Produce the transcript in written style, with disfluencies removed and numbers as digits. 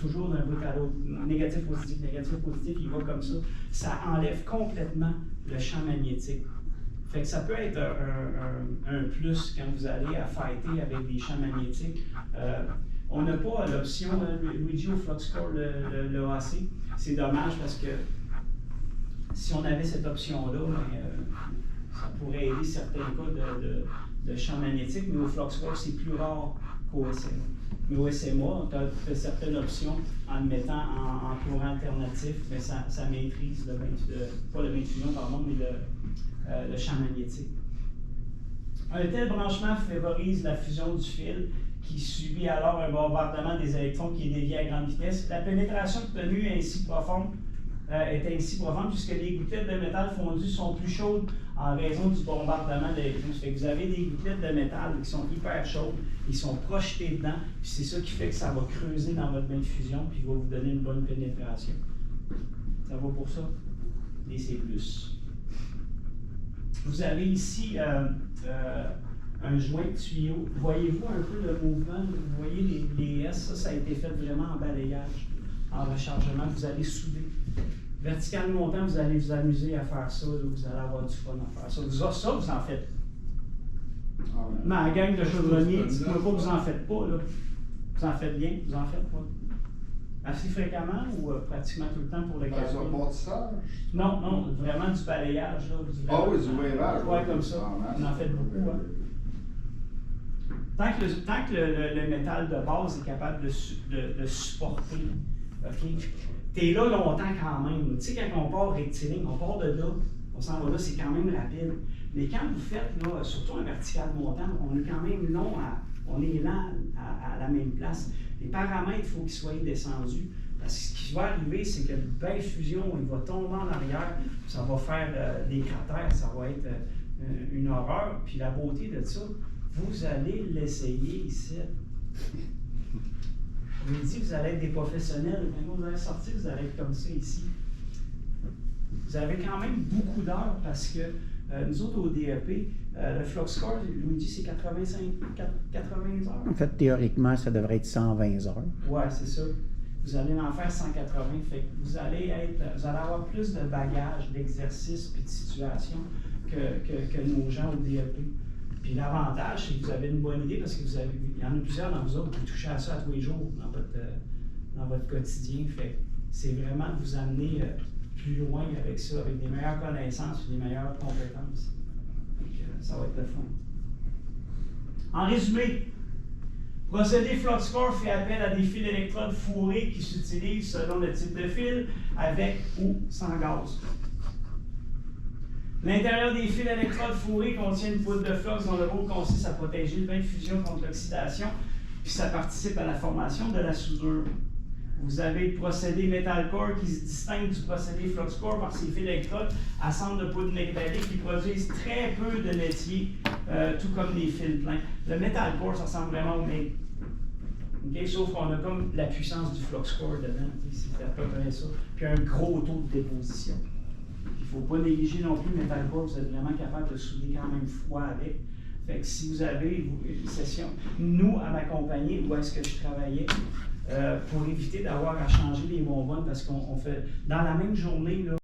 toujours d'un bout à l'autre. Négatif, positif, il va comme ça. Ça enlève complètement le champ magnétique. Fait que ça peut être un plus quand vous allez à fighter avec des champs magnétiques. On n'a pas l'option Luigi au FluxCore, le AC. C'est dommage parce que si on avait cette option-là, ça pourrait aider certains cas de champ magnétique, mais au FluxCore, c'est plus rare qu'au SMA. Mais au SMA, tu as certaines options en le mettant en courant alternatif, mais ça maîtrise pas le bain de fusion, pardon, mais le champ magnétique. Un tel branchement favorise la fusion du fil qui subit alors un bombardement des électrons qui est dévié à grande vitesse. La pénétration obtenue est ainsi profonde puisque les gouttelettes de métal fondu sont plus chaudes en raison du bombardement d'électrons. Ça fait que vous avez des gouttelettes de métal qui sont hyper chaudes, ils sont projetés dedans, puis c'est ça qui fait que ça va creuser dans votre bain de fusion, puis va vous donner une bonne pénétration. Ça va pour ça? Et c'est plus. Vous avez ici un joint de tuyau. Voyez-vous un peu le mouvement? Vous voyez les S, ça a été fait vraiment en balayage, en rechargement. Vous allez souder. Vertical montant, vous allez vous amuser à faire ça. Là, vous allez avoir du fun à faire ça. Vous en faites. Mais à la gang de chaudronniers, dites-moi pas que vous en faites pas. Là. Vous en faites bien, vous en faites pas. Assez fréquemment ou pratiquement tout le temps pour le gaz? Non, vraiment du balayage. Là, oui, du balayage. Oui, comme ça. Vous en faites beaucoup. Hein? Tant que le métal de base est capable de supporter, OK? T'es là longtemps quand même. Tu sais, quand on part rectiligne, on part de là, on s'en va là, c'est quand même rapide. Mais quand vous faites, là, surtout un vertical montant, on est quand même long à la même place. Les paramètres, il faut qu'ils soient descendus. Parce que ce qui va arriver, c'est que le bain de fusion, il va tomber en arrière, ça va faire des cratères, ça va être une horreur. Puis la beauté de ça, vous allez l'essayer ici. Je vous dis, vous allez être des professionnels. Quand vous allez sortir, vous allez être comme ça ici. Vous avez quand même beaucoup d'heures parce que nous autres au DEP, le FluxCore, Luigi, c'est 80 heures. En fait, théoriquement, ça devrait être 120 heures. Oui, c'est ça. Vous allez en faire 180. Fait que vous allez avoir plus de bagages, d'exercices et de situations que nos gens au DEP. Puis l'avantage, c'est que vous avez une bonne idée parce que il y en a plusieurs dans vous autres qui touchez à ça tous les jours dans votre quotidien. Fait c'est vraiment de vous amener plus loin avec ça, avec des meilleures connaissances et des meilleures compétences. Donc, ça va être le fun. En résumé, procédé FluxCore fait appel à des fils d'électrodes fourrés qui s'utilisent selon le type de fil, avec ou sans gaz. L'intérieur des fils d'électrodes fourrés contient une poudre de flux dont le rôle consiste à protéger le bain de fusion contre l'oxydation, puis ça participe à la formation de la soudure. Vous avez le procédé Metalcore qui se distingue du procédé FluxCore par ses fils d'électrodes à centre de poudre métallique qui produisent très peu de métier, tout comme les fils pleins. Le Metalcore, ça ressemble vraiment au MIG. Okay? Sauf qu'on a comme la puissance du FluxCore dedans, c'est à peu près ça. Puis un gros taux de déposition. Il ne faut pas négliger non plus le Metalcore, vous êtes vraiment capable de souder quand même froid avec. Fait que si vous avez une session, nous, à ma compagnie, où est-ce que je travaillais, pour éviter d'avoir à changer les bonbonnes, parce qu'on fait, dans la même journée, là,